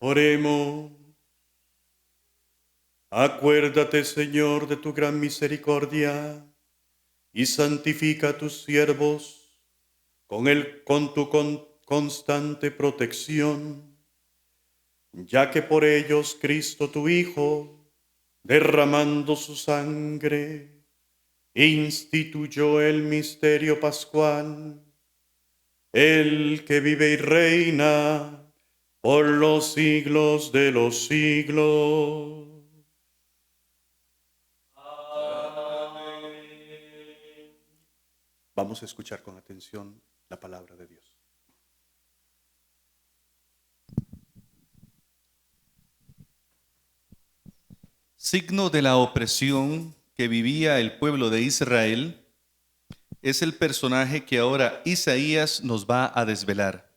Oremos. Acuérdate, Señor, de tu gran misericordia y santifica a tus siervos con tu constante protección, ya que por ellos Cristo tu Hijo, derramando su sangre, instituyó el misterio pascual, el que vive y reina por los siglos de los siglos. Vamos a escuchar con atención la palabra de Dios. Signo de la opresión que vivía el pueblo de Israel es el personaje que ahora Isaías nos va a desvelar.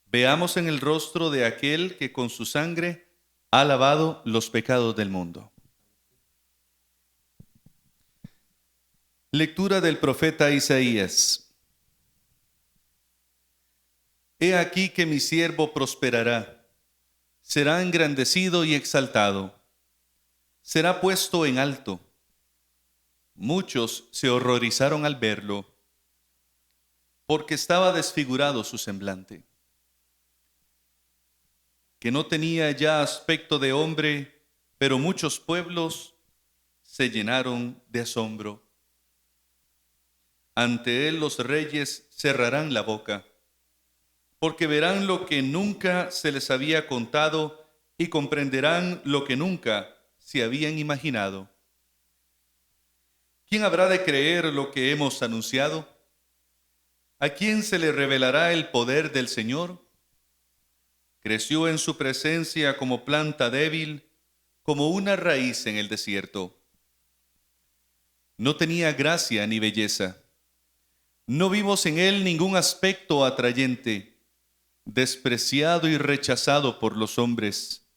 Veamos en el rostro de aquel que con su sangre ha lavado los pecados del mundo. Lectura del profeta Isaías. He aquí que mi siervo prosperará, será engrandecido y exaltado, será puesto en alto. Muchos se horrorizaron al verlo, porque estaba desfigurado su semblante, que no tenía ya aspecto de hombre, pero muchos pueblos se llenaron de asombro. Ante él los reyes cerrarán la boca, porque verán lo que nunca se les había contado y comprenderán lo que nunca se habían imaginado. ¿Quién habrá de creer lo que hemos anunciado? ¿A quién se le revelará el poder del Señor? Creció en su presencia como planta débil, como una raíz en el desierto. No tenía gracia ni belleza. No vimos en él ningún aspecto atrayente, despreciado y rechazado por los hombres,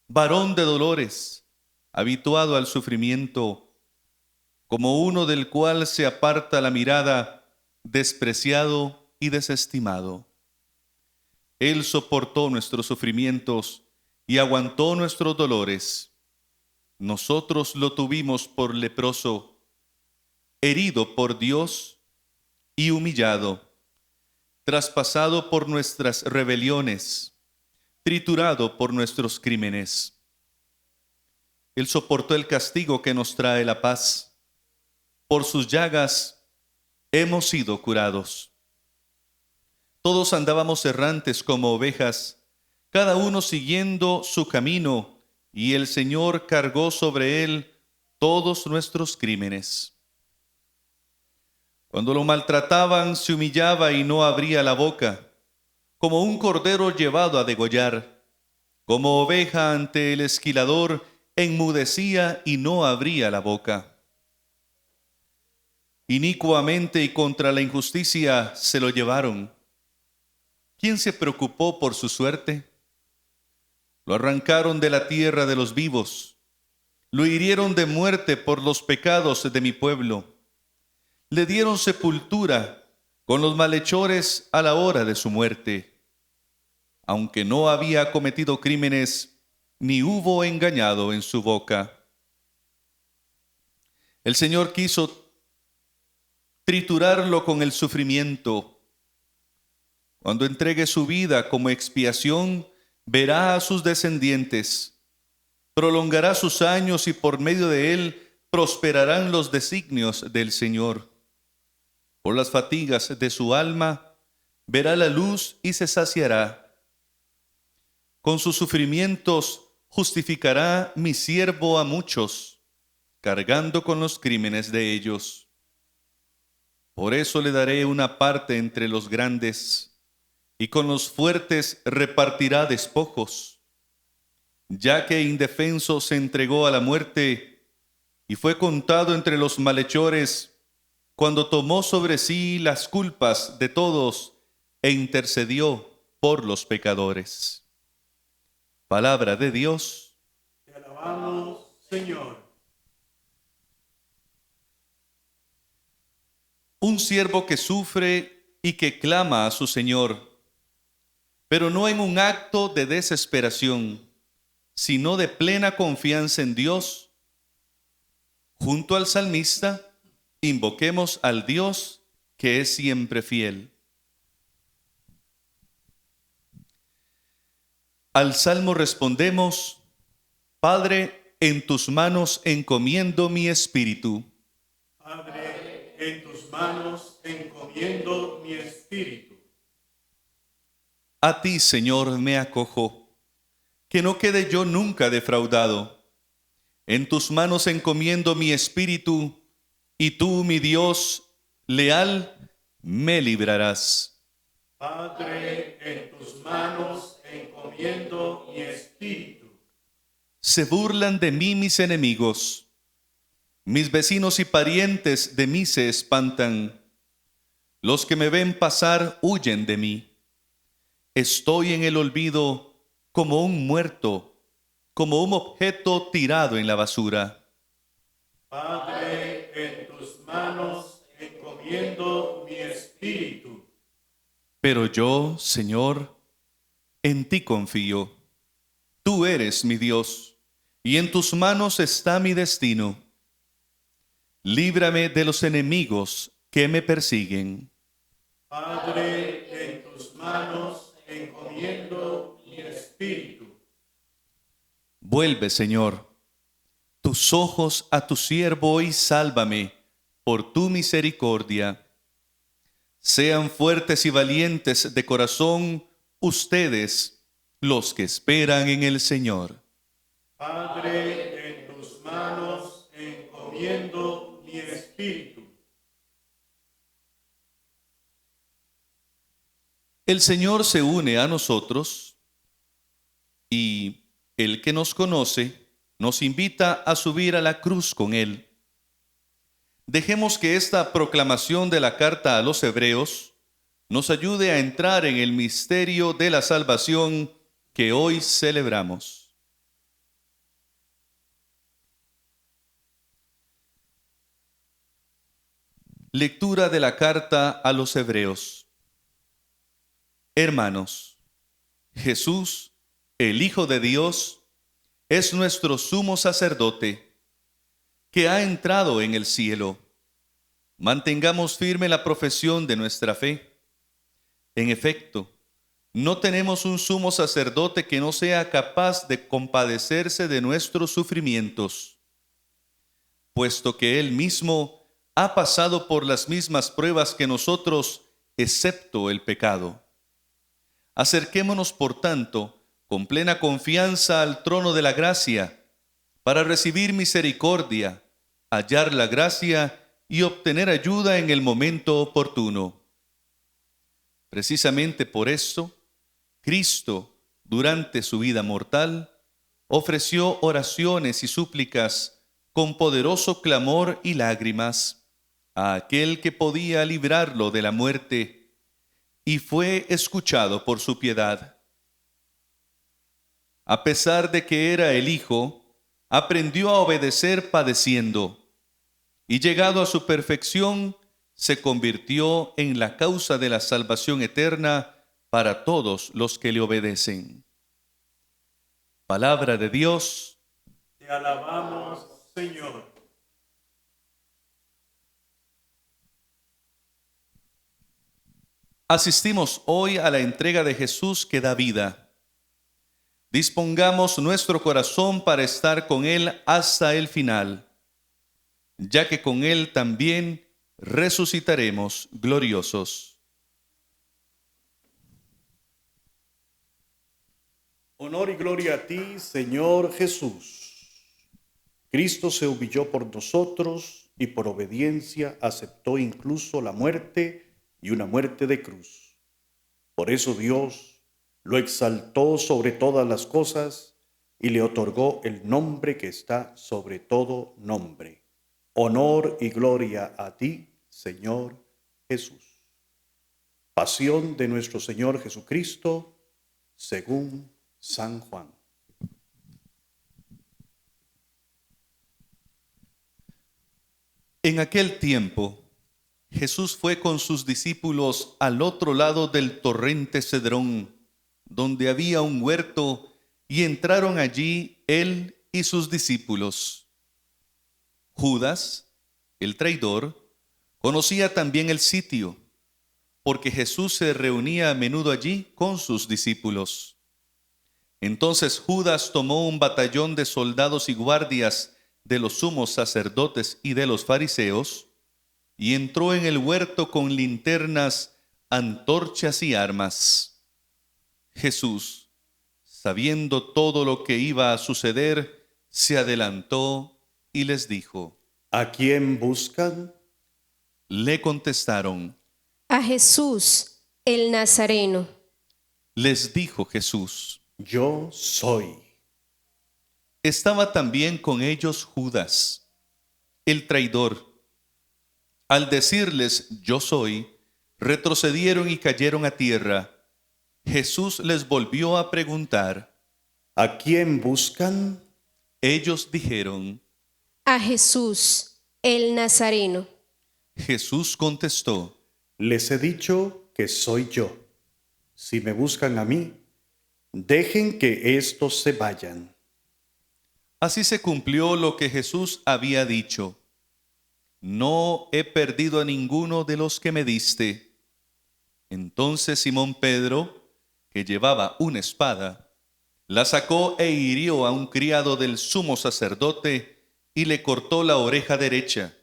varón de dolores, habituado al sufrimiento, como uno del cual se aparta la mirada, despreciado y desestimado. Él soportó nuestros sufrimientos y aguantó nuestros dolores. Nosotros lo tuvimos por leproso, herido por Dios y humillado, traspasado por nuestras rebeliones, triturado por nuestros crímenes. Él soportó el castigo que nos trae la paz. Por sus llagas hemos sido curados. Todos andábamos errantes como ovejas, cada uno siguiendo su camino, y el Señor cargó sobre él todos nuestros crímenes. Cuando lo maltrataban, se humillaba y no abría la boca, como un cordero llevado a degollar, como oveja ante el esquilador, enmudecía y no abría la boca. Inicuamente y contra la injusticia se lo llevaron. ¿Quién se preocupó por su suerte? Lo arrancaron de la tierra de los vivos, lo hirieron de muerte por los pecados de mi pueblo. Le dieron sepultura con los malhechores a la hora de su muerte, aunque no había cometido crímenes, ni hubo engañado en su boca. El Señor quiso triturarlo con el sufrimiento. Cuando entregue su vida como expiación, verá a sus descendientes, prolongará sus años y por medio de él prosperarán los designios del Señor. Por las fatigas de su alma, verá la luz y se saciará. Con sus sufrimientos justificará mi siervo a muchos, cargando con los crímenes de ellos. Por eso le daré una parte entre los grandes, y con los fuertes repartirá despojos, ya que indefenso se entregó a la muerte y fue contado entre los malhechores cuando tomó sobre sí las culpas de todos e intercedió por los pecadores. Palabra de Dios. Te alabamos, Señor. Un siervo que sufre y que clama a su Señor. pero no en un acto de desesperación, sino de plena confianza en Dios. Junto al salmista, invoquemos al Dios que es siempre fiel. Al salmo respondemos: Padre, en tus manos encomiendo mi espíritu. Padre, en tus manos encomiendo mi espíritu. A ti, Señor, me acojo, que no quede yo nunca defraudado. En tus manos encomiendo mi espíritu, y tú, mi Dios, leal, me librarás. Padre, en tus manos encomiendo mi espíritu. Se burlan de mí mis enemigos. Mis vecinos y parientes de mí se espantan. Los que me ven pasar huyen de mí. Estoy en el olvido como un muerto, como un objeto tirado en la basura. Padre, en tus manos encomiendo mi espíritu. Pero yo, Señor, en ti confío. Tú eres mi Dios, y en tus manos está mi destino. Líbrame de los enemigos que me persiguen. Padre, en tus manos encomiendo mi espíritu. Vuelve, Señor, tus ojos a tu siervo y sálvame por tu misericordia. Sean fuertes y valientes de corazón ustedes, los que esperan en el Señor. Padre, en tus manos encomiendo mi espíritu. El Señor se une a nosotros y el que nos conoce nos invita a subir a la cruz con Él. Dejemos que esta proclamación de la carta a los Hebreos nos ayude a entrar en el misterio de la salvación que hoy celebramos. Lectura de la carta a los Hebreos. Hermanos, Jesús, el Hijo de Dios, es nuestro sumo sacerdote, que ha entrado en el cielo. Mantengamos firme la profesión de nuestra fe. En efecto, no tenemos un sumo sacerdote que no sea capaz de compadecerse de nuestros sufrimientos, puesto que Él mismo ha pasado por las mismas pruebas que nosotros, excepto el pecado. Acerquémonos, por tanto, con plena confianza al trono de la gracia, para recibir misericordia, hallar la gracia y obtener ayuda en el momento oportuno. Precisamente por eso, Cristo, durante su vida mortal, ofreció oraciones y súplicas con poderoso clamor y lágrimas a aquel que podía librarlo de la muerte, y fue escuchado por su piedad. A pesar de que era el Hijo, aprendió a obedecer padeciendo, y llegado a su perfección, se convirtió en la causa de la salvación eterna para todos los que le obedecen. Palabra de Dios. Te alabamos, Señor. Asistimos hoy a la entrega de Jesús que da vida. Dispongamos nuestro corazón para estar con Él hasta el final, ya que con Él también resucitaremos gloriosos. Honor y gloria a ti, Señor Jesús. Cristo se humilló por nosotros y por obediencia aceptó incluso la muerte y una muerte de cruz. Por eso Dios lo exaltó sobre todas las cosas y le otorgó el nombre que está sobre todo nombre. Honor y gloria a ti, Señor Jesús. Pasión de nuestro Señor Jesucristo, según San Juan. En aquel tiempo, Jesús fue con sus discípulos al otro lado del torrente Cedrón, donde había un huerto, y entraron allí él y sus discípulos. Judas, el traidor, conocía también el sitio, porque Jesús se reunía a menudo allí con sus discípulos. Entonces Judas tomó un batallón de soldados y guardias de los sumos sacerdotes y de los fariseos, y entró en el huerto con linternas, antorchas y armas. Jesús, sabiendo todo lo que iba a suceder, se adelantó y les dijo. ¿A quién buscan? Le contestaron. A Jesús, el Nazareno. Les dijo Jesús. Yo soy. Estaba también con ellos Judas, el traidor. Al decirles yo soy, retrocedieron y cayeron a tierra. Jesús les volvió a preguntar. ¿A quién buscan? Ellos dijeron. A Jesús, el Nazareno. Jesús contestó. Les he dicho que soy yo. Si me buscan a mí, dejen que estos se vayan. Así se cumplió lo que Jesús había dicho. No he perdido a ninguno de los que me diste. Entonces Simón Pedro, que llevaba una espada, la sacó e hirió a un criado del sumo sacerdote y le cortó la oreja derecha.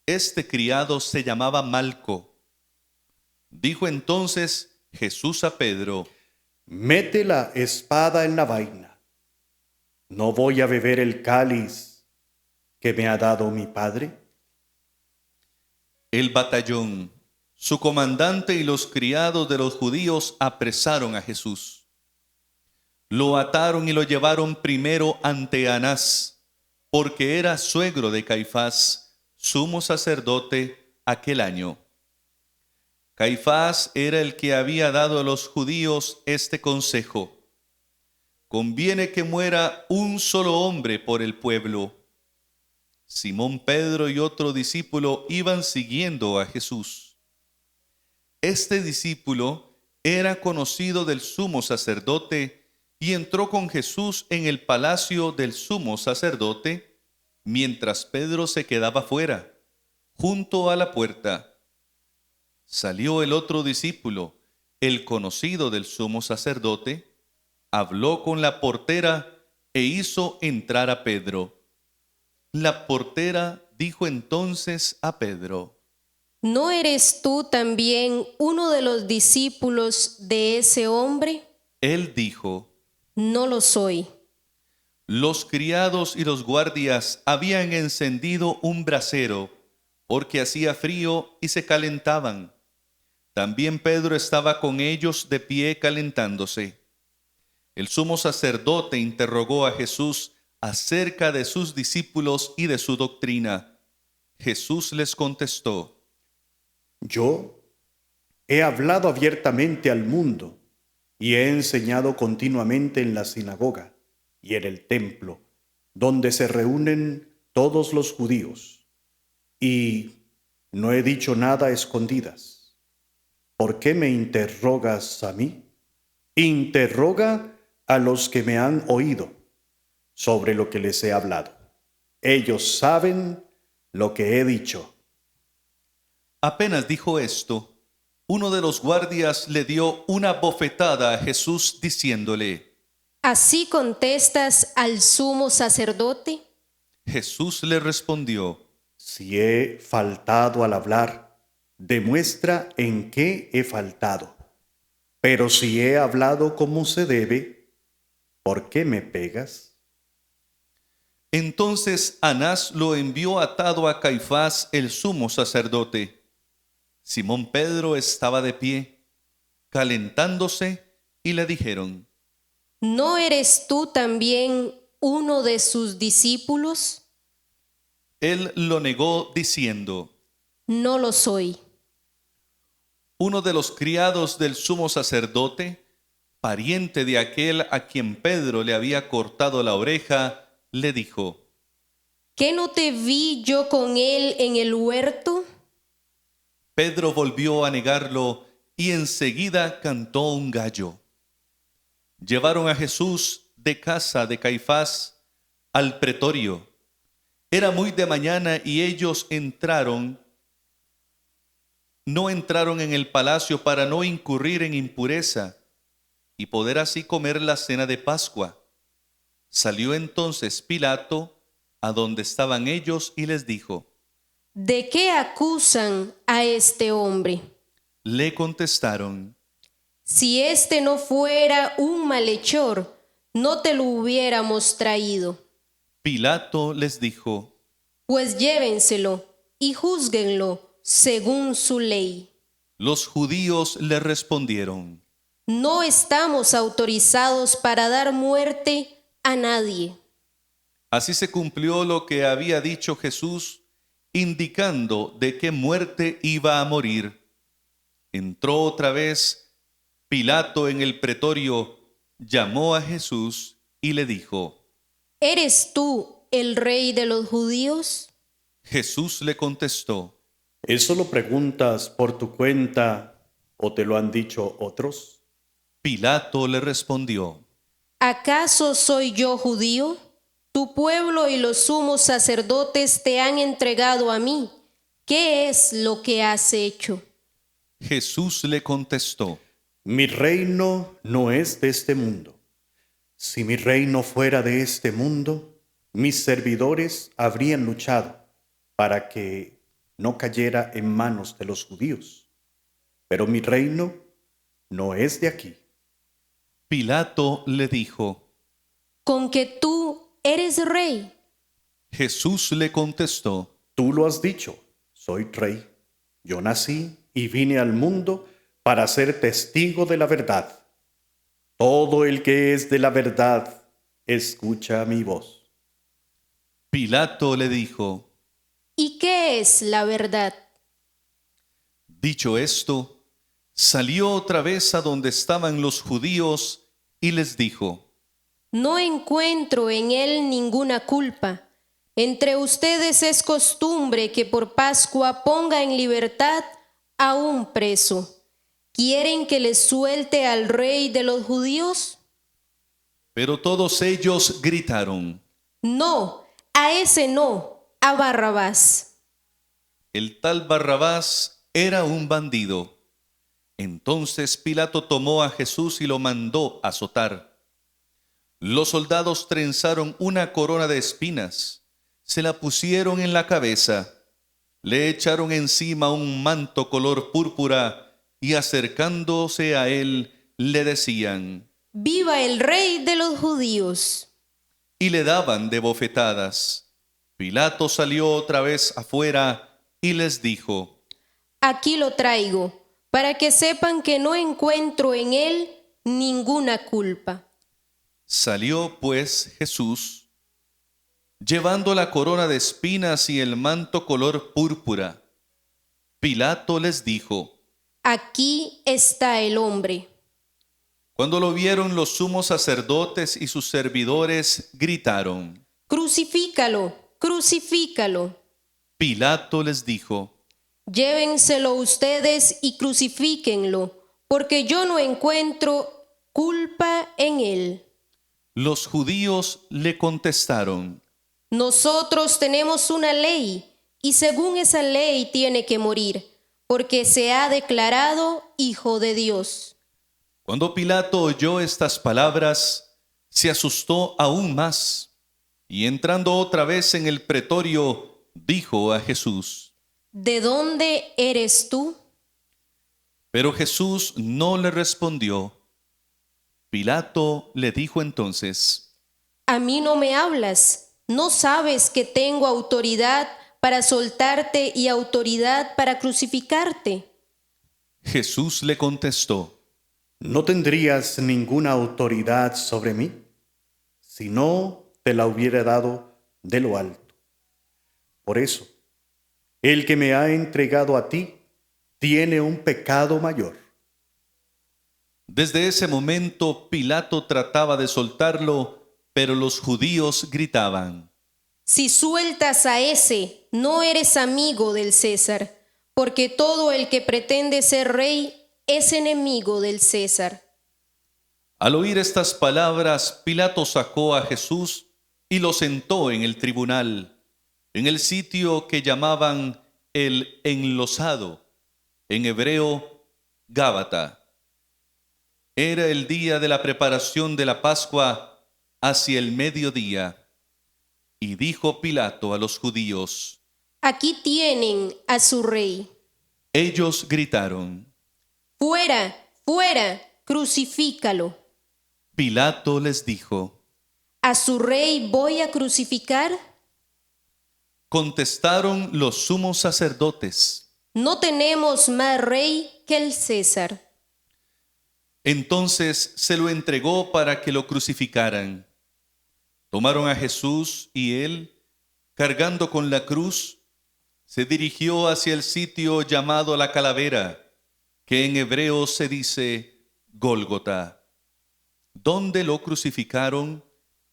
Este criado se llamaba Malco. Dijo entonces Jesús a Pedro. Mete la espada en la vaina. ¿No voy a beber el cáliz que me ha dado mi Padre? El batallón, su comandante y los criados de los judíos apresaron a Jesús. Lo ataron y lo llevaron primero ante Anás, porque era suegro de Caifás, sumo sacerdote aquel año. Caifás era el que había dado a los judíos este consejo: conviene que muera un solo hombre por el pueblo. Simón Pedro y otro discípulo iban siguiendo a Jesús. Este discípulo era conocido del sumo sacerdote y entró con Jesús en el palacio del sumo sacerdote, mientras Pedro se quedaba fuera, junto a la puerta. Salió el otro discípulo, el conocido del sumo sacerdote, habló con la portera e hizo entrar a Pedro. La portera dijo entonces a Pedro. ¿No eres tú también uno de los discípulos de ese hombre? Él dijo. No lo soy. Los criados y los guardias habían encendido un brasero, porque hacía frío y se calentaban. También Pedro estaba con ellos de pie calentándose. El sumo sacerdote interrogó a Jesús acerca de sus discípulos y de su doctrina. Jesús les contestó. Yo he hablado abiertamente al mundo y he enseñado continuamente en la sinagoga y en el templo, donde se reúnen todos los judíos. Y no he dicho nada a escondidas. ¿Por qué me interrogas a mí? Interroga a los que me han oído sobre lo que les he hablado. Ellos saben lo que he dicho. Apenas dijo esto, uno de los guardias le dio una bofetada a Jesús diciéndole. ¿Así contestas al sumo sacerdote? Jesús le respondió. Si he faltado al hablar, demuestra en qué he faltado. Pero si he hablado como se debe, ¿por qué me pegas? Entonces Anás lo envió atado a Caifás, el sumo sacerdote. Simón Pedro estaba de pie, calentándose, y le dijeron. ¿No eres tú también uno de sus discípulos? Él lo negó diciendo. No lo soy. Uno de los criados del sumo sacerdote, pariente de aquel a quien Pedro le había cortado la oreja, le dijo. ¿Qué no te vi yo con él en el huerto? Pedro volvió a negarlo y enseguida cantó un gallo. llevaron a Jesús de casa de Caifás al pretorio. Era muy de mañana y ellos no entraron en el palacio para no incurrir en impureza y poder así comer la cena de Pascua. Salió entonces Pilato a donde estaban ellos y les dijo: ¿De qué acusan a este hombre? Le contestaron: Si este no fuera un malhechor, no te lo hubiéramos traído. Pilato les dijo: Pues llévenselo y júzguenlo según su ley. Los judíos le respondieron: No estamos autorizados para dar muerte a nadie. Así se cumplió lo que había dicho Jesús, indicando de qué muerte iba a morir. Entró otra vez Pilato en el pretorio, llamó a Jesús y le dijo: ¿Eres tú el rey de los judíos? Jesús le contestó: ¿Eso lo preguntas por tu cuenta o te lo han dicho otros? Pilato le respondió: ¿Acaso soy yo judío? Tu pueblo y los sumos sacerdotes te han entregado a mí. ¿Qué es lo que has hecho? Jesús le contestó: Mi reino no es de este mundo. Si mi reino fuera de este mundo, mis servidores habrían luchado para que no cayera en manos de los judíos. Pero mi reino no es de aquí. Pilato le dijo: ¿Con que tú eres rey? Jesús le contestó: Tú lo has dicho, soy rey. Yo nací y vine al mundo para ser testigo de la verdad. Todo el que es de la verdad, escucha mi voz. Pilato le dijo: ¿Y qué es la verdad? Dicho esto, salió otra vez a donde estaban los judíos y les dijo: No encuentro en él ninguna culpa. Entre ustedes es costumbre que por Pascua ponga en libertad a un preso. ¿Quieren que les suelte al rey de los judíos? Pero todos ellos gritaron: No, a ese no, a Barrabás. el tal Barrabás era un bandido. Entonces Pilato tomó a Jesús y lo mandó azotar. Los soldados trenzaron una corona de espinas, se la pusieron en la cabeza, le echaron encima un manto color púrpura y acercándose a él le decían: ¡Viva el rey de los judíos! y le daban de bofetadas. Pilato salió otra vez afuera y les dijo: Aquí lo traigo, para que sepan que no encuentro en él ninguna culpa. Salió pues Jesús, llevando la corona de espinas y el manto color púrpura. Pilato les dijo: Aquí está el hombre. Cuando lo vieron los sumos sacerdotes y sus servidores, gritaron. Crucifícalo, crucifícalo. Pilato les dijo: Llévenselo ustedes y crucifíquenlo, porque yo no encuentro culpa en él. Los judíos le contestaron: Nosotros tenemos una ley, y según esa ley tiene que morir, porque se ha declarado hijo de Dios. Cuando Pilato oyó estas palabras, se asustó aún más, y entrando otra vez en el pretorio, dijo a Jesús: ¿De dónde eres tú? Pero Jesús no le respondió. Pilato le dijo entonces: A mí no me hablas, ¿no sabes que tengo autoridad para soltarte y autoridad para crucificarte? Jesús le contestó: No tendrías ninguna autoridad sobre mí si no te la hubiera dado de lo alto. Por eso, el que me ha entregado a ti tiene un pecado mayor. Desde ese momento Pilato trataba de soltarlo, pero los judíos gritaban: Si sueltas a ese, no eres amigo del César, porque todo el que pretende ser rey es enemigo del César. Al oír estas palabras, Pilato sacó a Jesús y lo sentó en el tribunal, en el sitio que llamaban el Enlosado, en hebreo Gábata. Era el día de la preparación de la Pascua, hacia el mediodía. Y dijo Pilato a los judíos: Aquí tienen a su rey. Ellos gritaron. Fuera, fuera, crucifícalo. Pilato les dijo. ¿A su rey voy a crucificar? Contestaron los sumos sacerdotes. No tenemos más rey que el César. Entonces se lo entregó para que lo crucificaran. Tomaron a Jesús y él, cargando con la cruz, se dirigió hacia el sitio llamado la Calavera, que en hebreo se dice Gólgota, donde lo crucificaron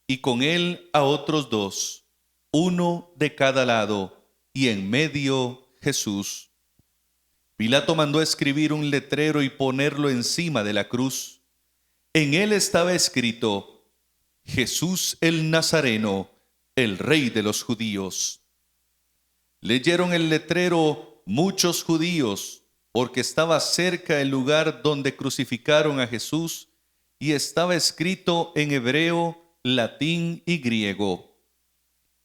y con él a otros dos, uno de cada lado, y en medio Jesús. Pilato mandó escribir un letrero y ponerlo encima de la cruz. En él estaba escrito: Jesús el Nazareno, el Rey de los judíos. Leyeron el letrero muchos judíos, porque estaba cerca el lugar donde crucificaron a Jesús, y estaba escrito en hebreo, latín y griego.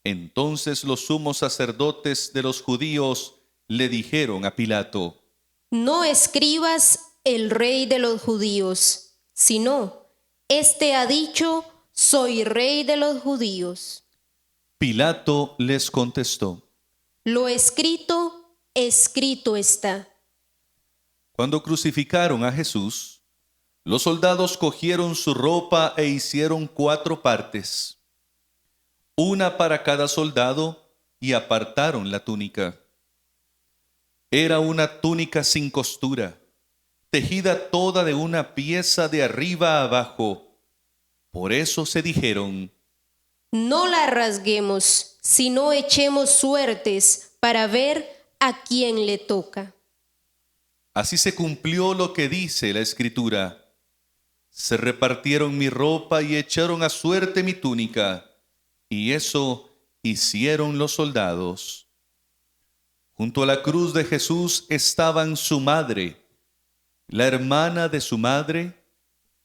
Entonces los sumos sacerdotes de los judíos le dijeron a Pilato: No escribas el rey de los judíos, sino, este ha dicho, soy rey de los judíos. Pilato les contestó: Lo escrito, escrito está. Cuando crucificaron a Jesús, los soldados cogieron su ropa e hicieron 4 partes, una para cada soldado, y apartaron la túnica. Era una túnica sin costura, tejida toda de una pieza de arriba a abajo. Por eso se dijeron: No la rasguemos, sino echemos suertes para ver a quién le toca. Así se cumplió lo que dice la Escritura: se repartieron mi ropa y echaron a suerte mi túnica, y eso hicieron los soldados. Junto a la cruz de Jesús estaban su madre, la hermana de su madre,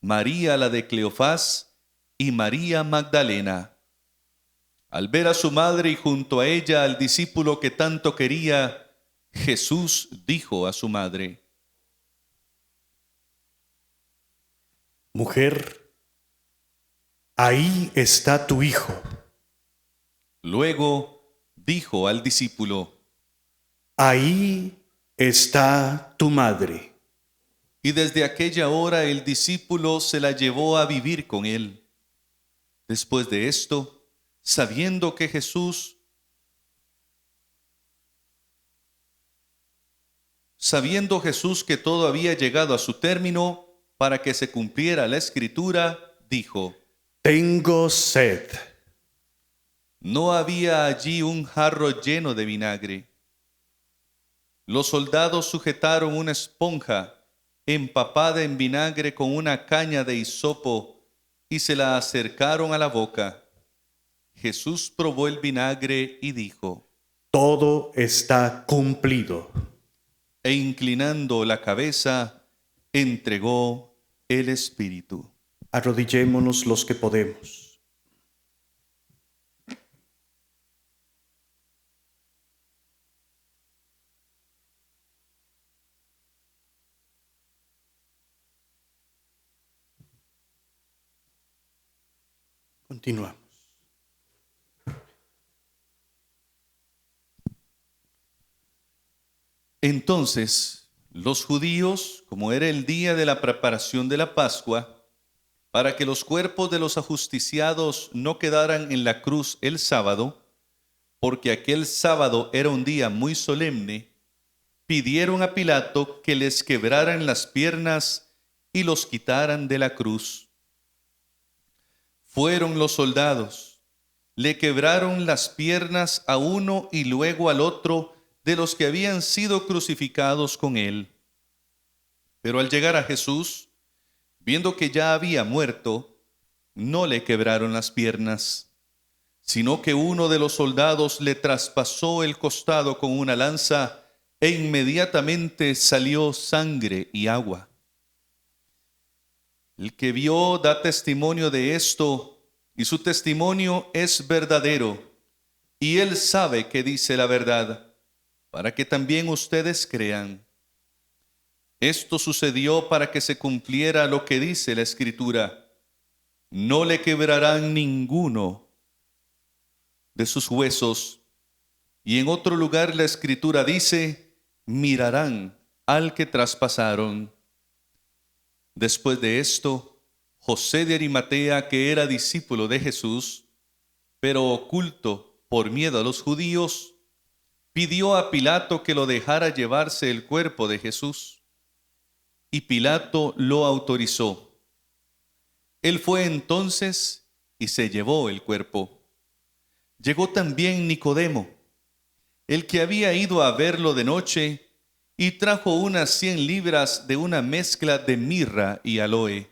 María la de Cleofás y María Magdalena. Al ver a su madre y junto a ella al discípulo que tanto quería, Jesús dijo a su madre: Mujer, ahí está tu hijo. Luego dijo al discípulo: Ahí está tu madre. Y desde aquella hora el discípulo se la llevó a vivir con él. Después de esto, sabiendo Jesús que todo había llegado a su término, para que se cumpliera la Escritura, dijo: Tengo sed. No había allí un jarro lleno de vinagre. Los soldados sujetaron una esponja empapada en vinagre con una caña de hisopo y se la acercaron a la boca. Jesús probó el vinagre y dijo: Todo está cumplido. E inclinando la cabeza, entregó el Espíritu. Arrodillémonos los que podemos. Continuamos. Entonces, los judíos, como era el día de la preparación de la Pascua, para que los cuerpos de los ajusticiados no quedaran en la cruz el sábado, porque aquel sábado era un día muy solemne, pidieron a Pilato que les quebraran las piernas y los quitaran de la cruz. Fueron los soldados, le quebraron las piernas a uno y luego al otro de los que habían sido crucificados con él. Pero al llegar a Jesús, viendo que ya había muerto, no le quebraron las piernas, sino que uno de los soldados le traspasó el costado con una lanza e inmediatamente salió sangre y agua. El que vio da testimonio de esto, y su testimonio es verdadero, y él sabe que dice la verdad, para que también ustedes crean. Esto sucedió para que se cumpliera lo que dice la Escritura: no le quebrarán ninguno de sus huesos. Y en otro lugar la Escritura dice: mirarán al que traspasaron. Después de esto, José de Arimatea, que era discípulo de Jesús, pero oculto por miedo a los judíos, pidió a Pilato que lo dejara llevarse el cuerpo de Jesús. Y Pilato lo autorizó. Él fue entonces y se llevó el cuerpo. Llegó también Nicodemo, el que había ido a verlo de noche, y trajo unas 100 libras de una mezcla de mirra y aloe.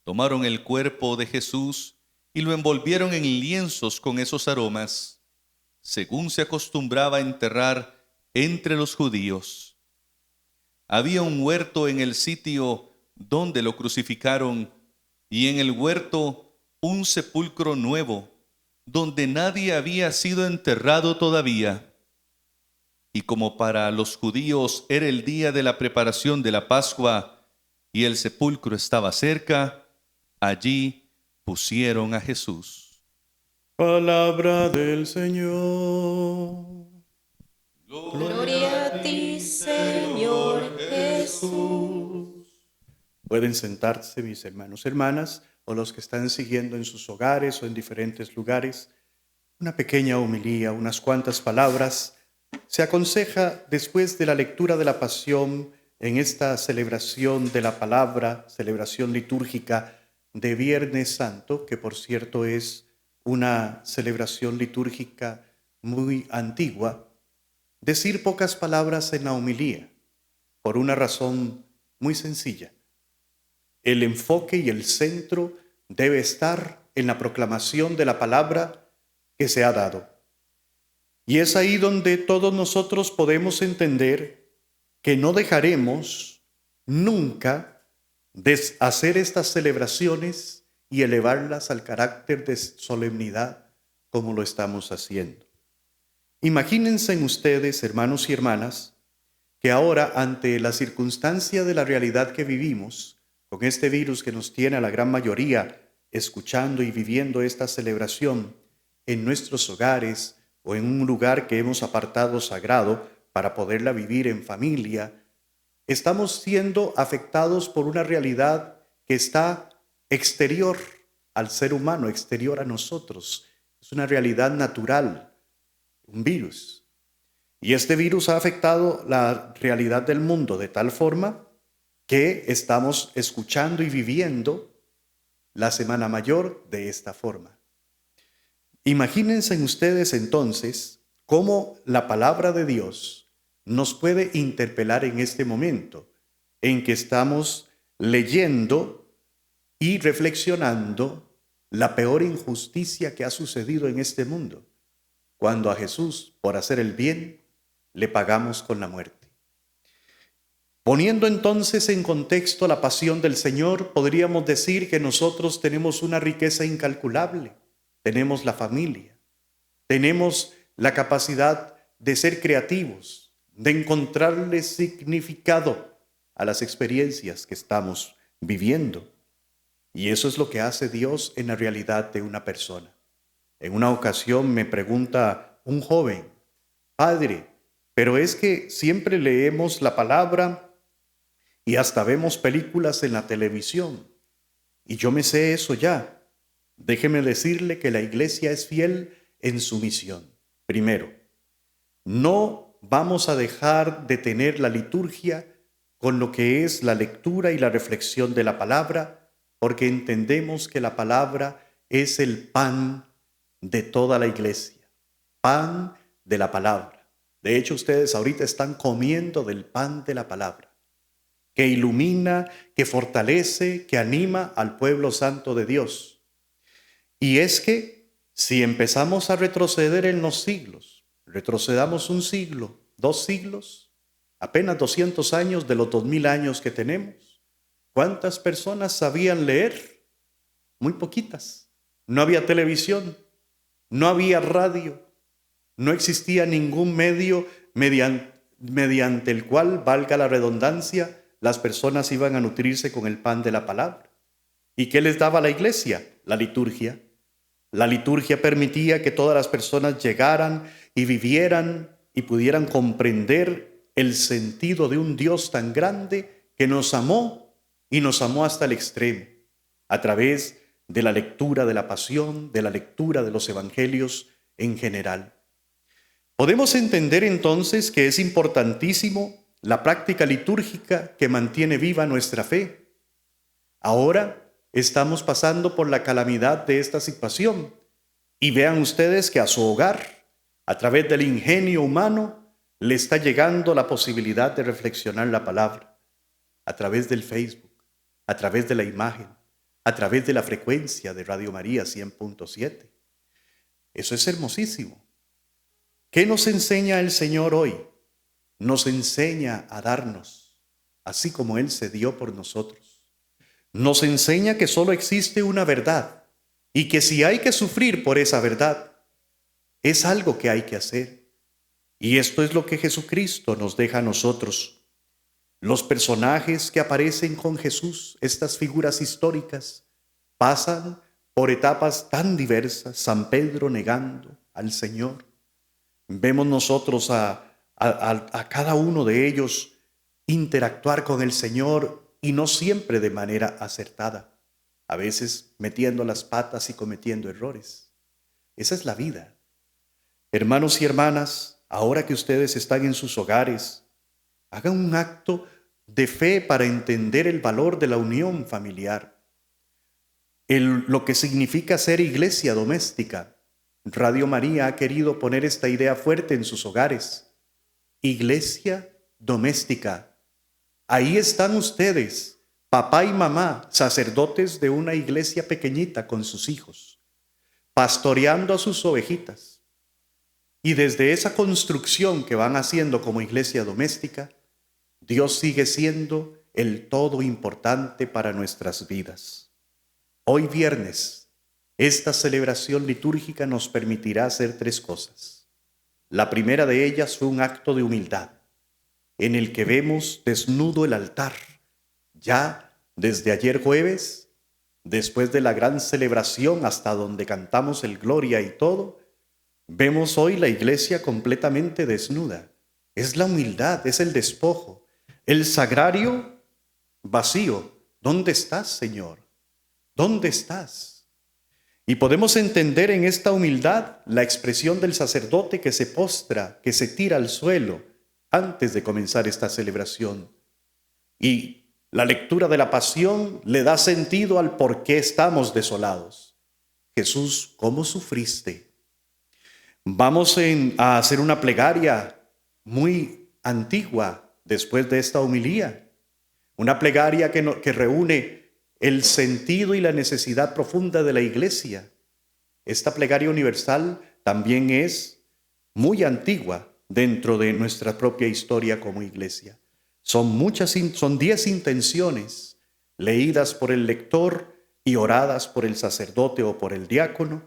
Tomaron el cuerpo de Jesús y lo envolvieron en lienzos con esos aromas, según se acostumbraba a enterrar entre los judíos. Había un huerto en el sitio donde lo crucificaron, y en el huerto un sepulcro nuevo, donde nadie había sido enterrado todavía. Y como para los judíos era el día de la preparación de la Pascua, y el sepulcro estaba cerca, allí pusieron a Jesús. Palabra del Señor. Gloria a ti, Señor Jesús. Pueden sentarse, mis hermanos y hermanas, o los que están siguiendo en sus hogares o en diferentes lugares. Una pequeña homilía, unas cuantas palabras, se aconseja después de la lectura de la Pasión en esta celebración de la palabra, celebración litúrgica de Viernes Santo, que por cierto es una celebración litúrgica muy antigua, decir pocas palabras en la homilía, por una razón muy sencilla. El enfoque y el centro debe estar en la proclamación de la palabra que se ha dado. Y es ahí donde todos nosotros podemos entender que no dejaremos nunca de hacer estas celebraciones y elevarlas al carácter de solemnidad como lo estamos haciendo. Imagínense ustedes, hermanos y hermanas, que ahora, ante la circunstancia de la realidad que vivimos, con este virus que nos tiene a la gran mayoría escuchando y viviendo esta celebración en nuestros hogares o en un lugar que hemos apartado sagrado para poderla vivir en familia, estamos siendo afectados por una realidad que está exterior al ser humano, exterior a nosotros. Es una realidad natural, un virus. Y este virus ha afectado la realidad del mundo de tal forma que estamos escuchando y viviendo la Semana Mayor de esta forma. Imagínense ustedes entonces cómo la palabra de Dios nos puede interpelar en este momento en que estamos leyendo y reflexionando la peor injusticia que ha sucedido en este mundo, cuando a Jesús, por hacer el bien, le pagamos con la muerte. Poniendo entonces en contexto la pasión del Señor, podríamos decir que nosotros tenemos una riqueza incalculable. Tenemos la familia, tenemos la capacidad de ser creativos, de encontrarle significado a las experiencias que estamos viviendo. Y eso es lo que hace Dios en la realidad de una persona. En una ocasión me pregunta un joven: Padre, pero es que siempre leemos la palabra y hasta vemos películas en la televisión, y yo me sé eso ya. Déjeme decirle que la iglesia es fiel en su misión. Primero, no vamos a dejar de tener la liturgia con lo que es la lectura y la reflexión de la palabra, porque entendemos que la palabra es el pan de toda la iglesia, pan de la palabra. De hecho, ustedes ahorita están comiendo del pan de la palabra. que ilumina, que fortalece, que anima al pueblo santo de Dios. Y es que si empezamos a retroceder en los siglos, retrocedamos un siglo, 2 siglos, apenas 200 años de los 2000 años que tenemos, ¿cuántas personas sabían leer? Muy poquitas. No había televisión, no había radio, no existía ningún medio mediante el cual, valga la redundancia, las personas iban a nutrirse con el pan de la palabra. ¿Y qué les daba la iglesia? La liturgia. La liturgia permitía que todas las personas llegaran y vivieran y pudieran comprender el sentido de un Dios tan grande que nos amó y nos amó hasta el extremo, a través de la lectura de la pasión, de la lectura de los evangelios en general. Podemos entender entonces que es importantísimo la práctica litúrgica que mantiene viva nuestra fe. Ahora estamos pasando por la calamidad de esta situación y vean ustedes que a su hogar, a través del ingenio humano, le está llegando la posibilidad de reflexionar la palabra a través del Facebook, a través de la imagen, a través de la frecuencia de Radio María 100.7. Eso es hermosísimo. ¿Qué nos enseña el Señor hoy? Nos enseña a darnos, así como Él se dio por nosotros. Nos enseña que solo existe una verdad y que si hay que sufrir por esa verdad, es algo que hay que hacer. Y esto es lo que Jesucristo nos deja a nosotros. Los personajes que aparecen con Jesús, estas figuras históricas, pasan por etapas tan diversas. San Pedro negando al Señor. Vemos nosotros a cada uno de ellos interactuar con el Señor y no siempre de manera acertada, a veces metiendo las patas y cometiendo errores. Esa es la vida. Hermanos y hermanas, ahora que ustedes están en sus hogares, hagan un acto de fe para entender el valor de la unión familiar, lo que significa ser iglesia doméstica. Radio María ha querido poner esta idea fuerte en sus hogares. Iglesia doméstica. Ahí están ustedes, papá y mamá, sacerdotes de una iglesia pequeñita con sus hijos, pastoreando a sus ovejitas. Y desde esa construcción que van haciendo como iglesia doméstica, Dios sigue siendo el todo importante para nuestras vidas. Hoy viernes, esta celebración litúrgica nos permitirá hacer 3 cosas. La primera de ellas fue un acto de humildad, en el que vemos desnudo el altar. Ya desde ayer jueves, después de la gran celebración hasta donde cantamos el Gloria y todo, vemos hoy la iglesia completamente desnuda. Es la humildad, es el despojo. El sagrario vacío. ¿Dónde estás, Señor? ¿Dónde estás? Y podemos entender en esta humildad la expresión del sacerdote que se postra, que se tira al suelo antes de comenzar esta celebración. Y la lectura de la pasión le da sentido al por qué estamos desolados. Jesús, ¿cómo sufriste? Vamos a hacer una plegaria muy antigua después de esta homilía. Una plegaria que reúne el sentido y la necesidad profunda de la iglesia. Esta plegaria universal también es muy antigua dentro de nuestra propia historia como iglesia. Son 10 intenciones leídas por el lector y oradas por el sacerdote o por el diácono.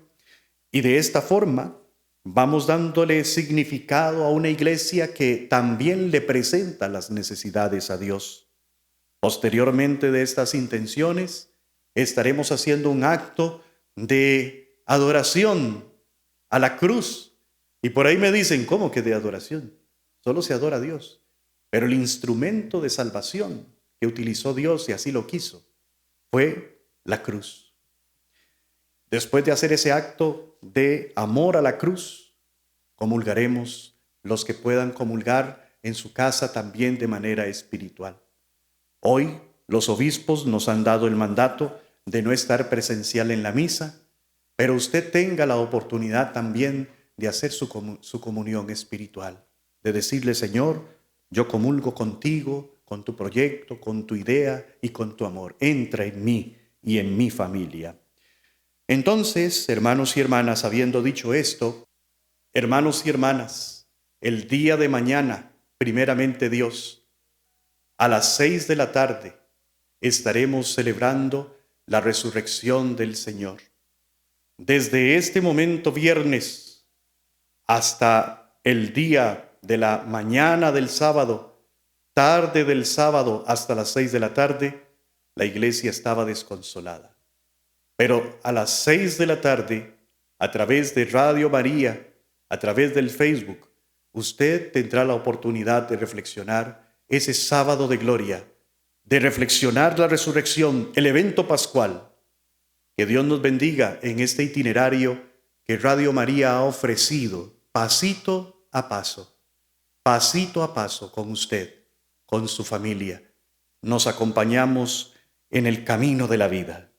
Y de esta forma vamos dándole significado a una iglesia que también le presenta las necesidades a Dios. Posteriormente de estas intenciones, estaremos haciendo un acto de adoración a la cruz. Y por ahí me dicen, ¿cómo que de adoración? Solo se adora a Dios. Pero el instrumento de salvación que utilizó Dios, y así lo quiso, fue la cruz. Después de hacer ese acto de amor a la cruz, comulgaremos los que puedan comulgar en su casa también de manera espiritual. Hoy los obispos nos han dado el mandato de no estar presencial en la misa, pero usted tenga la oportunidad también de hacer su comunión espiritual, de decirle, Señor, yo comulgo contigo con tu proyecto, con tu idea y con tu amor. Entra en mí y en mi familia. Entonces, hermanos y hermanas, habiendo dicho esto, hermanos y hermanas, el día de mañana, primeramente Dios, a las 6 de la tarde, estaremos celebrando la resurrección del Señor. Desde este momento viernes hasta el día de la mañana del sábado, tarde del sábado hasta las 6 de la tarde, la iglesia estaba desconsolada. Pero a las 6 de la tarde, a través de Radio María, a través del Facebook, usted tendrá la oportunidad de reflexionar ese sábado de gloria, de reflexionar la resurrección, el evento pascual. Que Dios nos bendiga en este itinerario que Radio María ha ofrecido, pasito a paso con usted, con su familia. Nos acompañamos en el camino de la vida.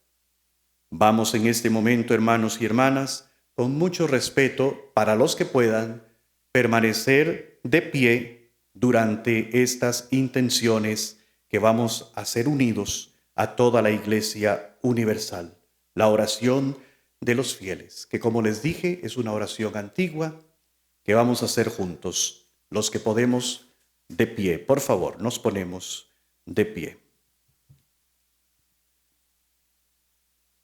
Vamos en este momento, hermanos y hermanas, con mucho respeto para los que puedan permanecer de pie durante estas intenciones que vamos a hacer unidos a toda la Iglesia universal. La oración de los fieles, que como les dije es una oración antigua que vamos a hacer juntos. Los que podemos de pie, por favor, nos ponemos de pie.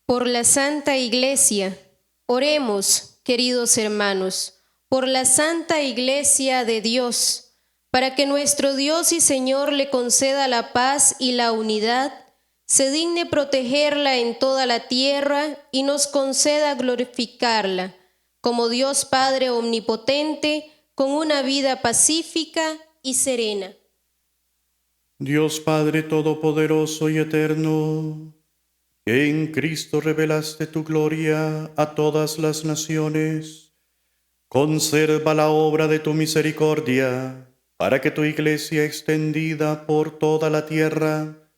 Por la Santa Iglesia, oremos, queridos hermanos, por la Santa Iglesia de Dios, para que nuestro Dios y Señor le conceda la paz y la unidad, se digne protegerla en toda la tierra y nos conceda glorificarla, como Dios Padre omnipotente, con una vida pacífica y serena. Dios Padre Todopoderoso y Eterno, que en Cristo revelaste tu gloria a todas las naciones, conserva la obra de tu misericordia, para que tu iglesia extendida por toda la tierra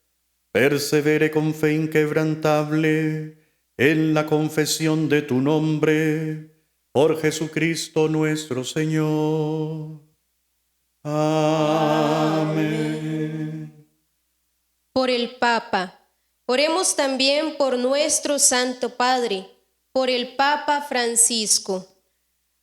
persevere con fe inquebrantable en la confesión de tu nombre, por Jesucristo nuestro Señor. Amén. Por el Papa. Oremos también por nuestro Santo Padre, por el Papa Francisco,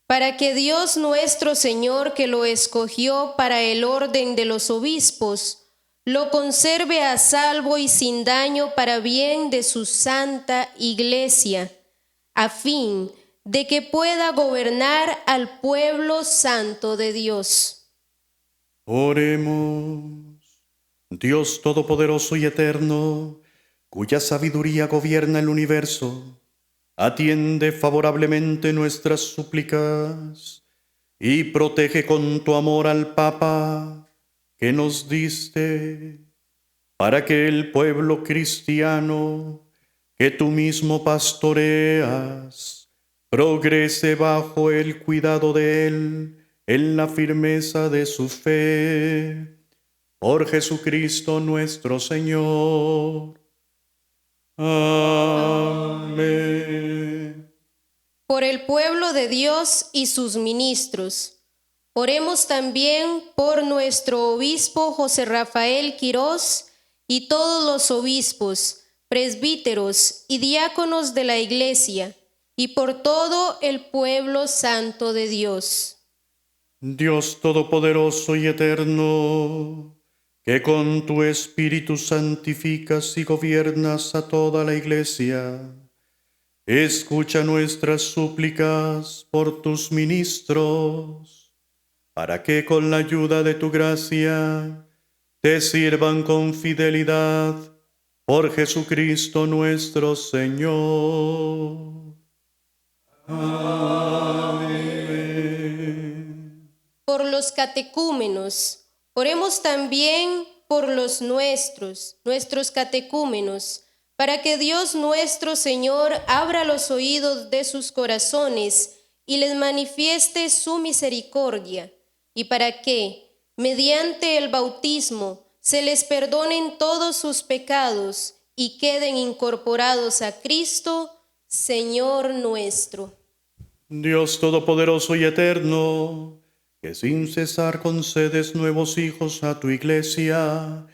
para que Dios nuestro Señor, que lo escogió para el orden de los obispos, lo conserve a salvo y sin daño para bien de su santa Iglesia, a fin de que pueda gobernar al pueblo santo de Dios. Oremos. Dios Todopoderoso y Eterno, cuya sabiduría gobierna el universo, atiende favorablemente nuestras súplicas y protege con tu amor al Papa que nos diste, para que el pueblo cristiano que tú mismo pastoreas progrese bajo el cuidado de él en la firmeza de su fe. Por Jesucristo nuestro Señor. Amén. Por el pueblo de Dios y sus ministros. Oremos también por nuestro obispo José Rafael Quirós y todos los obispos, presbíteros y diáconos de la Iglesia, y por todo el pueblo santo de Dios. Dios Todopoderoso y Eterno, que con tu Espíritu santificas y gobiernas a toda la Iglesia, escucha nuestras súplicas por tus ministros, para que con la ayuda de tu gracia te sirvan con fidelidad por Jesucristo nuestro Señor. Amén. Por los catecúmenos. Oremos también por los nuestros catecúmenos, para que Dios nuestro Señor abra los oídos de sus corazones y les manifieste su misericordia, y para que, mediante el bautismo, se les perdonen todos sus pecados y queden incorporados a Cristo, Señor nuestro. Dios Todopoderoso y Eterno, que sin cesar concedes nuevos hijos a tu iglesia,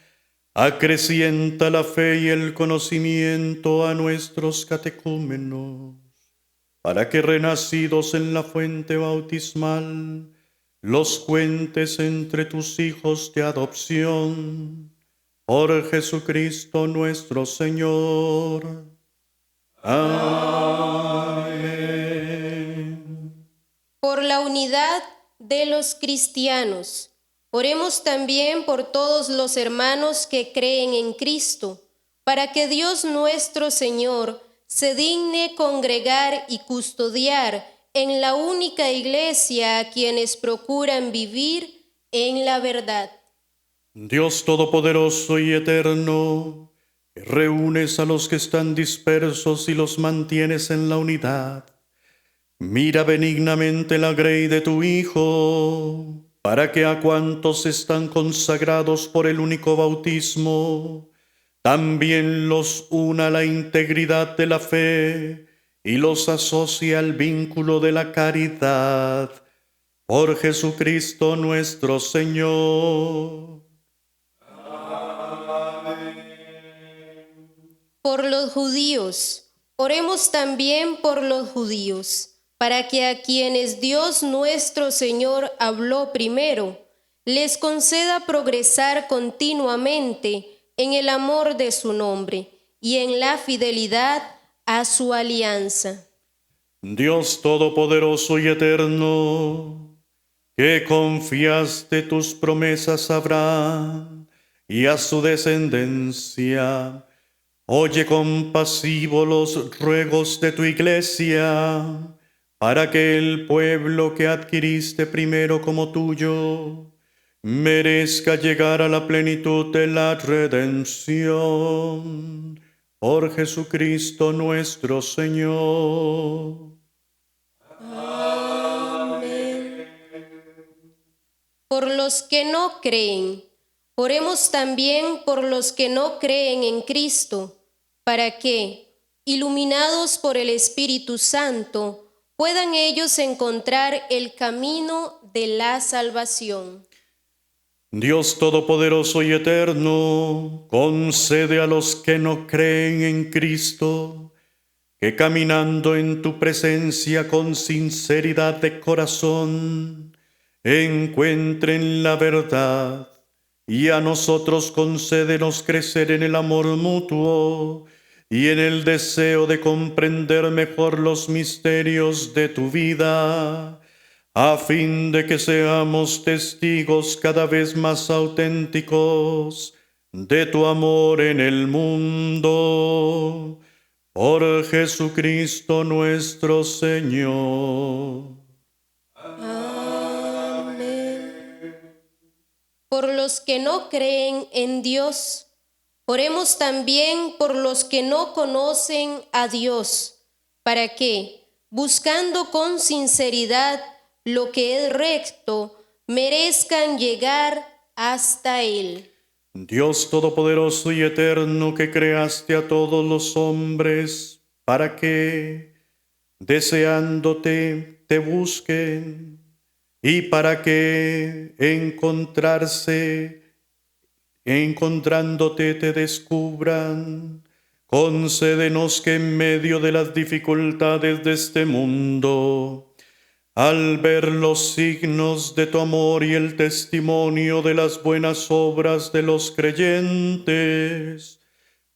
acrecienta la fe y el conocimiento a nuestros catecúmenos, para que renacidos en la fuente bautismal, los cuentes entre tus hijos de adopción. Por Jesucristo nuestro Señor. Amén. Por la unidad de los cristianos, oremos también por todos los hermanos que creen en Cristo, para que Dios nuestro Señor se digne congregar y custodiar en la única iglesia a quienes procuran vivir en la verdad. Dios Todopoderoso y Eterno, que reúnes a los que están dispersos y los mantienes en la unidad, mira benignamente la grey de tu Hijo, para que a cuantos están consagrados por el único bautismo, también los una a la integridad de la fe y los asocia al vínculo de la caridad. Por Jesucristo nuestro Señor. Por los judíos, oremos también por los judíos, para que a quienes Dios nuestro Señor habló primero, les conceda progresar continuamente en el amor de su nombre y en la fidelidad a su alianza. Dios Todopoderoso y Eterno, que confiaste tus promesas a Abraham y a su descendencia, oye compasivo los ruegos de tu iglesia, para que el pueblo que adquiriste primero como tuyo merezca llegar a la plenitud de la redención. Por Jesucristo nuestro Señor. Amén. Por los que no creen, oremos también por los que no creen en Cristo, para que, iluminados por el Espíritu Santo, puedan ellos encontrar el camino de la salvación. Dios Todopoderoso y Eterno, concede a los que no creen en Cristo, que caminando en tu presencia con sinceridad de corazón, encuentren la verdad, y a nosotros concédenos crecer en el amor mutuo y en el deseo de comprender mejor los misterios de tu vida, a fin de que seamos testigos cada vez más auténticos de tu amor en el mundo. Por Jesucristo nuestro Señor. Amén. Por los que no creen en Dios, oremos también por los que no conocen a Dios, para que, buscando con sinceridad lo que es recto, merezcan llegar hasta Él. Dios Todopoderoso y Eterno, que creaste a todos los hombres para que, deseándote, te busquen, y para que, encontrándote, te descubran, concédenos que en medio de las dificultades de este mundo, al ver los signos de tu amor y el testimonio de las buenas obras de los creyentes,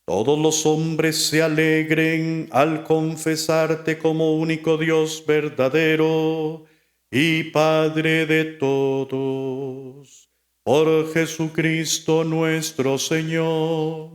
todos los hombres se alegren al confesarte como único Dios verdadero y Padre de todos. Por Jesucristo nuestro Señor.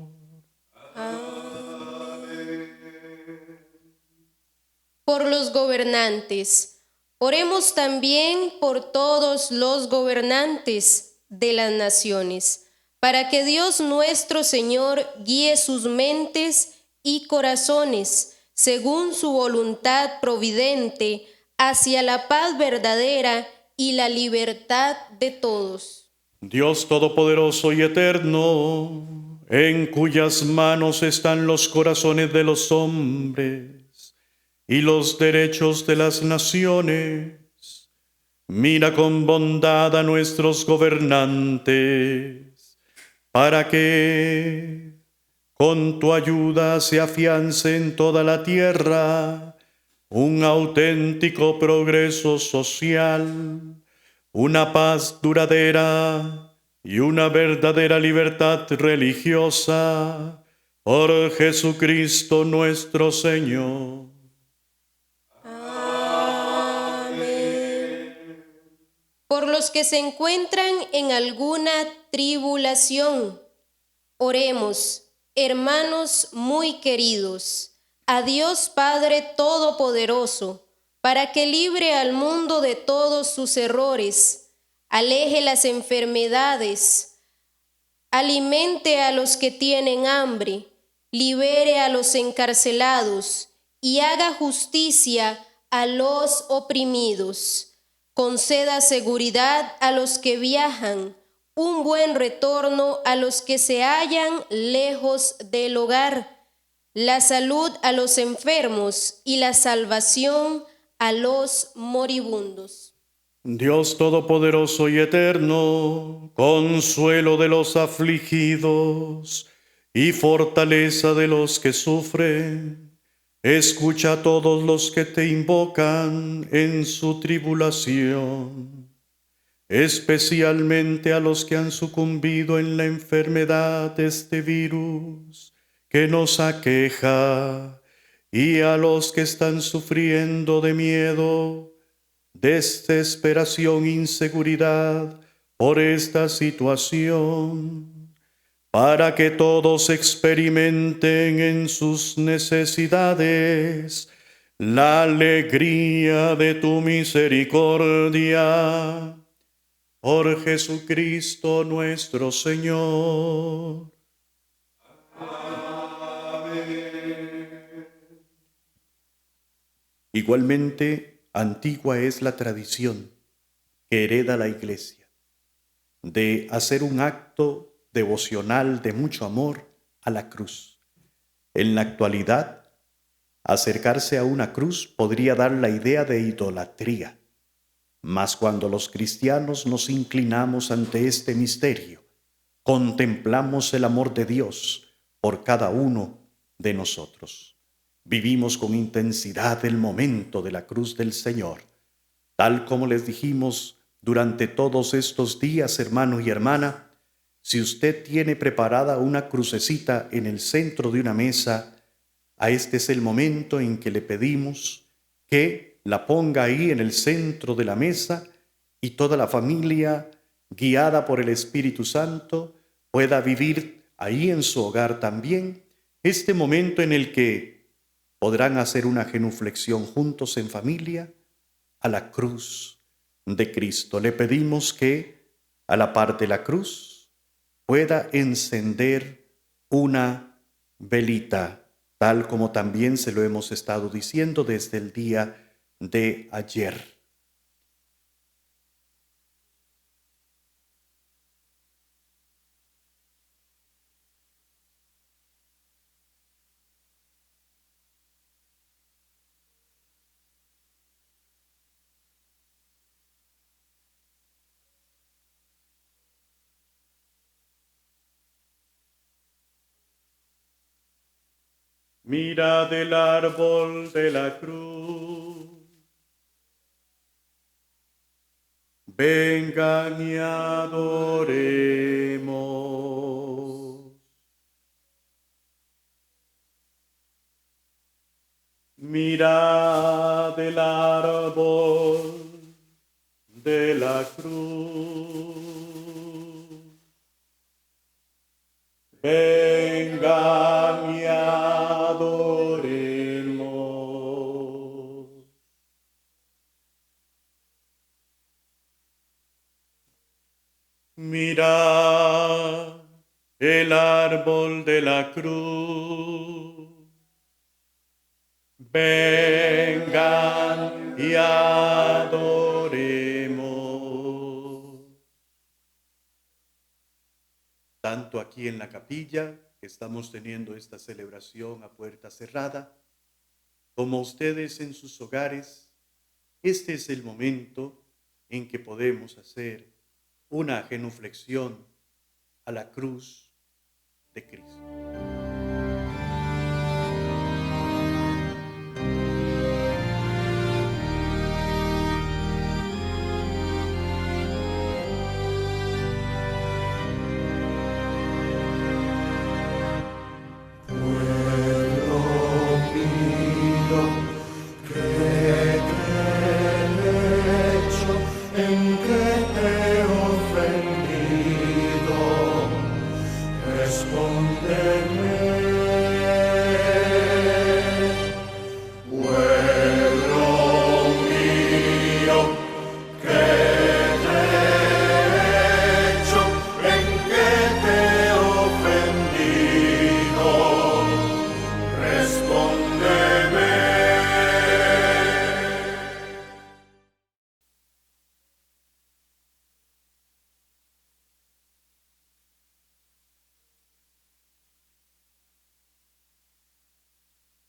Por los gobernantes, oremos también por todos los gobernantes de las naciones, para que Dios nuestro Señor guíe sus mentes y corazones, según su voluntad providente, hacia la paz verdadera y la libertad de todos. Dios Todopoderoso y Eterno, en cuyas manos están los corazones de los hombres y los derechos de las naciones, Mira con bondad a nuestros gobernantes, para que con tu ayuda se afiance en toda la tierra un auténtico progreso social, una paz duradera y una verdadera libertad religiosa, por Jesucristo nuestro Señor. Por los que se encuentran en alguna tribulación, oremos, hermanos muy queridos, a Dios Padre Todopoderoso, para que libre al mundo de todos sus errores, aleje las enfermedades, alimente a los que tienen hambre, libere a los encarcelados y haga justicia a los oprimidos. Conceda seguridad a los que viajan, un buen retorno a los que se hallan lejos del hogar, la salud a los enfermos y la salvación a los moribundos. Dios Todopoderoso y Eterno, consuelo de los afligidos y fortaleza de los que sufren, escucha a todos los que te invocan en su tribulación, especialmente a los que han sucumbido en la enfermedad de este virus que nos aqueja, y a los que están sufriendo de miedo, desesperación, inseguridad por esta situación, para que todos experimenten en sus necesidades la alegría de tu misericordia. Por Jesucristo nuestro Señor. Igualmente, antigua es la tradición que hereda la Iglesia de hacer un acto devocional de mucho amor a la cruz. En la actualidad, acercarse a una cruz podría dar la idea de idolatría, mas cuando los cristianos nos inclinamos ante este misterio, contemplamos el amor de Dios por cada uno de nosotros. Vivimos con intensidad el momento de la cruz del Señor, tal como les dijimos durante todos estos días, hermano y hermana. Si usted tiene preparada una crucecita en el centro de una mesa, a este es el momento en que le pedimos que la ponga ahí en el centro de la mesa y toda la familia, guiada por el Espíritu Santo, pueda vivir ahí en su hogar también este momento en el que podrán hacer una genuflexión juntos en familia a la cruz de Cristo. Le pedimos que a la par de la cruz pueda encender una velita, tal como también se lo hemos estado diciendo desde el día de ayer. Mira del árbol de la cruz, vengan y adoremos. Mira del árbol de la cruz, vengan y adoremos. Mira el árbol de la cruz, vengan y adoremos. Tanto aquí en la capilla, que estamos teniendo esta celebración a puerta cerrada, como ustedes en sus hogares, este es el momento en que podemos hacer una genuflexión a la cruz de Cristo.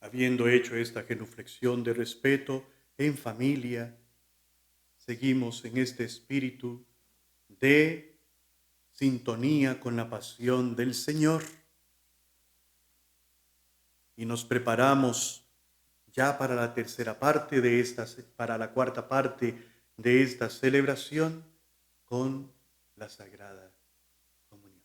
Habiendo hecho esta genuflexión de respeto en familia, seguimos en este espíritu de sintonía con la pasión del Señor y nos preparamos ya para la tercera parte de para la cuarta parte de esta celebración con la Sagrada Comunión.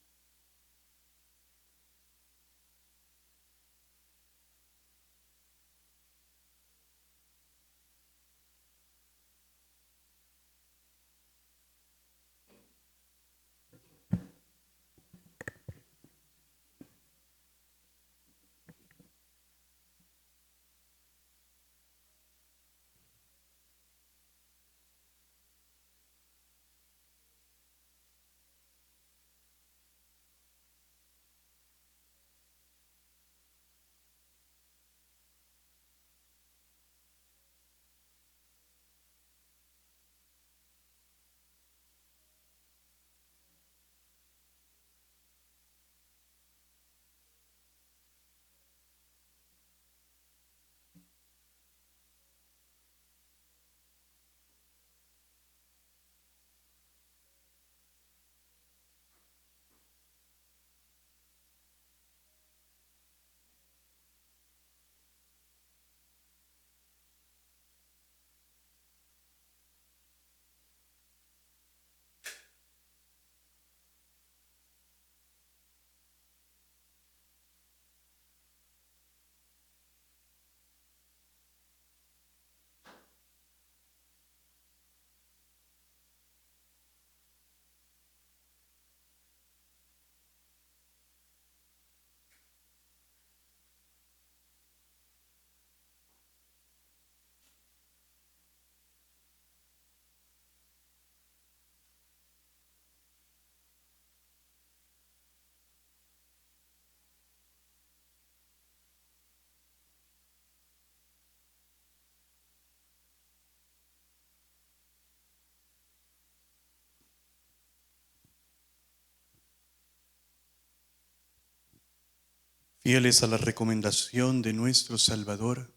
Fieles a la recomendación de nuestro Salvador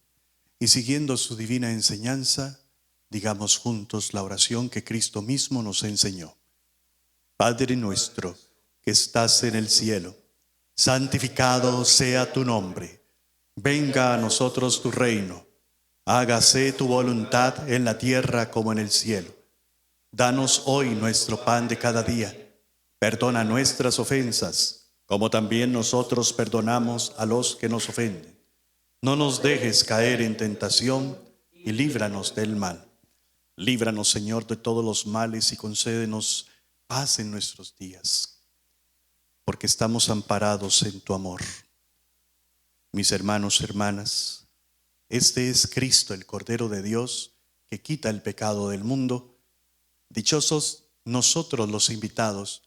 y siguiendo su divina enseñanza, digamos juntos la oración que Cristo mismo nos enseñó. Padre nuestro, que estás en el cielo, santificado sea tu nombre. Venga a nosotros tu reino. Hágase tu voluntad en la tierra como en el cielo. Danos hoy nuestro pan de cada día. Perdona nuestras ofensas, como también nosotros perdonamos a los que nos ofenden. No nos dejes caer en tentación y líbranos del mal. Líbranos, Señor, de todos los males y concédenos paz en nuestros días, porque estamos amparados en tu amor. Mis hermanos, hermanas, este es Cristo, el Cordero de Dios, que quita el pecado del mundo. Dichosos nosotros los invitados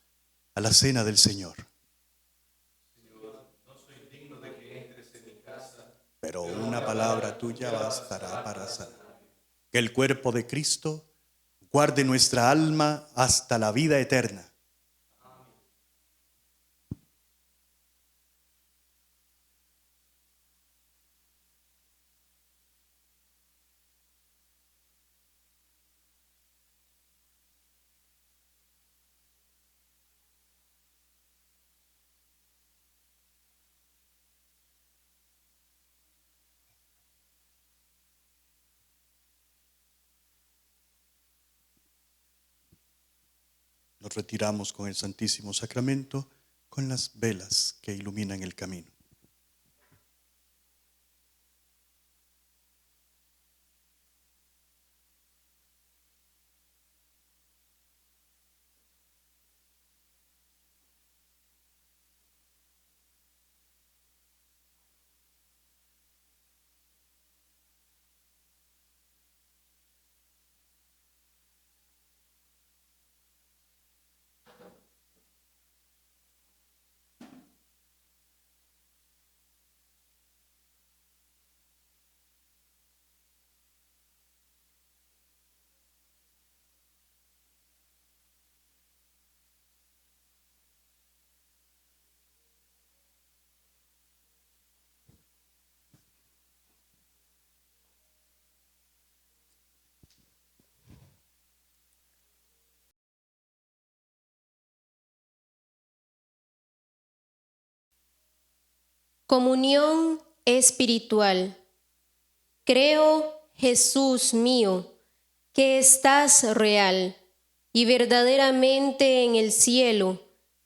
a la cena del Señor. Pero una palabra tuya bastará para sanar. Que el cuerpo de Cristo guarde nuestra alma hasta la vida eterna. Nos retiramos con el Santísimo Sacramento, con las velas que iluminan el camino. Comunión espiritual. Creo, Jesús mío, que estás real y verdaderamente en el cielo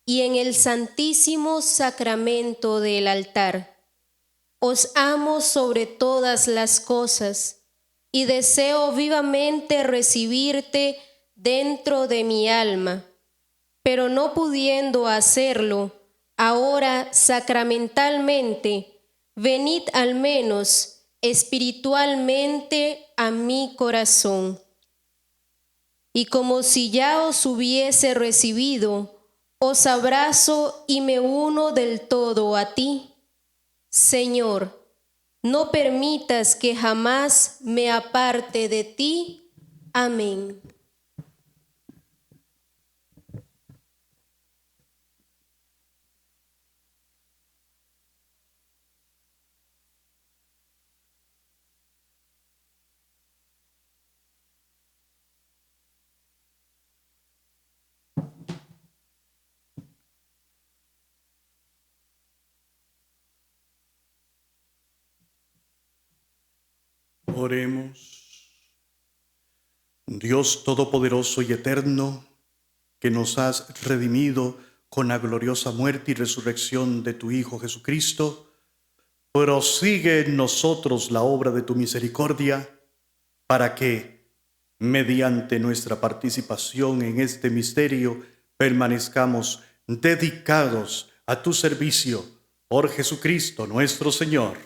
y en el santísimo sacramento del altar. Os amo sobre todas las cosas y deseo vivamente recibirte dentro de mi alma, pero no pudiendo hacerlo, ahora sacramentalmente, venid al menos espiritualmente a mi corazón. Y como si ya os hubiese recibido, os abrazo y me uno del todo a ti. Señor, no permitas que jamás me aparte de ti. Amén. Oremos. Dios Todopoderoso y Eterno, que nos has redimido con la gloriosa muerte y resurrección de tu Hijo Jesucristo, prosigue en nosotros la obra de tu misericordia, para que, mediante nuestra participación en este misterio, permanezcamos dedicados a tu servicio por Jesucristo nuestro Señor.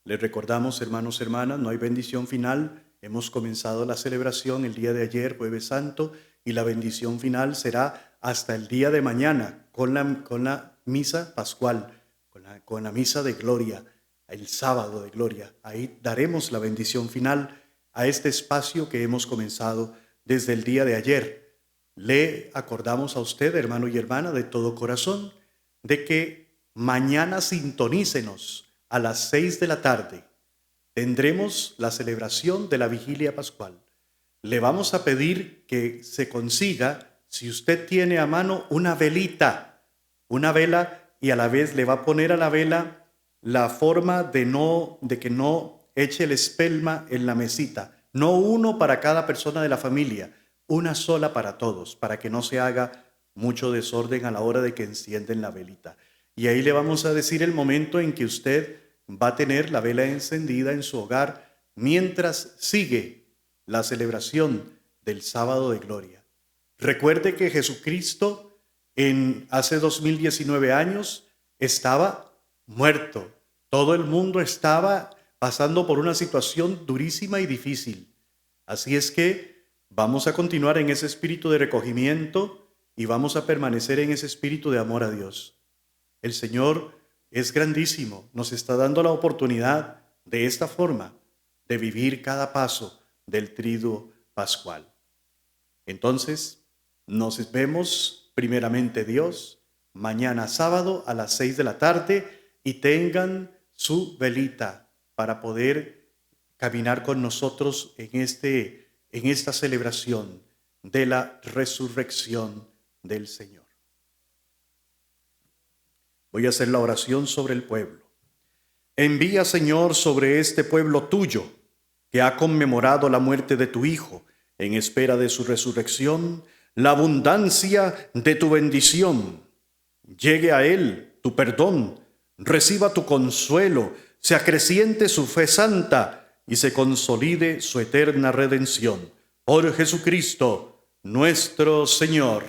Les recordamos, hermanos y hermanas, no hay bendición final. Hemos comenzado la celebración el día de ayer, Jueves Santo, y la bendición final será hasta el día de mañana con la misa pascual, con la misa de gloria, el sábado de gloria. Ahí daremos la bendición final a este espacio que hemos comenzado desde el día de ayer. Le acordamos a usted, hermano y hermana, de todo corazón, de que mañana sintonícenos a las 6 de la tarde. Tendremos la celebración de la vigilia pascual. Le vamos a pedir que se consiga, si usted tiene a mano, una velita, una vela, y a la vez le va a poner a la vela la forma de que no eche el espelma en la mesita. No uno para cada persona de la familia, una sola para todos, para que no se haga mucho desorden a la hora de que encienden la velita. Y ahí le vamos a decir el momento en que usted va a tener la vela encendida en su hogar mientras sigue la celebración del sábado de gloria. Recuerde que Jesucristo hace 2019 años estaba muerto. Todo el mundo estaba pasando por una situación durísima y difícil. Así es que vamos a continuar en ese espíritu de recogimiento y vamos a permanecer en ese espíritu de amor a Dios. El Señor es grandísimo, nos está dando la oportunidad de esta forma de vivir cada paso del triduo pascual. Entonces, nos vemos primeramente Dios mañana sábado a las 6 de la tarde y tengan su velita para poder caminar con nosotros en esta celebración de la resurrección del Señor. Voy a hacer la oración sobre el pueblo. Envía, Señor, sobre este pueblo tuyo, que ha conmemorado la muerte de tu Hijo, en espera de su resurrección, la abundancia de tu bendición. Llegue a él tu perdón, reciba tu consuelo, se acreciente su fe santa y se consolide su eterna redención. Por Jesucristo, nuestro Señor.